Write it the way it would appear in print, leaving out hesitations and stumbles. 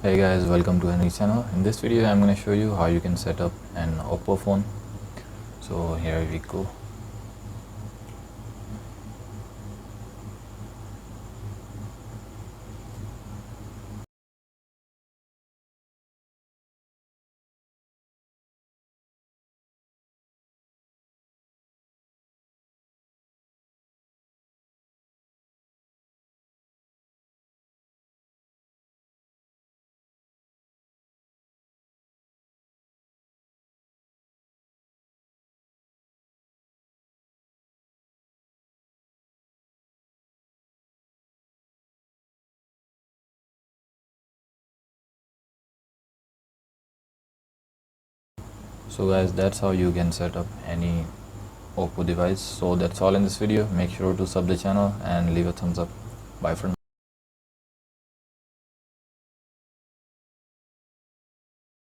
Hey guys, welcome to Henry's channel. In this video I'm going to show you how you can set up an Oppo phone. So here we go. So guys, that's how you can set up any Oppo device. So that's all in this video. Make sure to sub the channel and leave a thumbs up. Bye for now.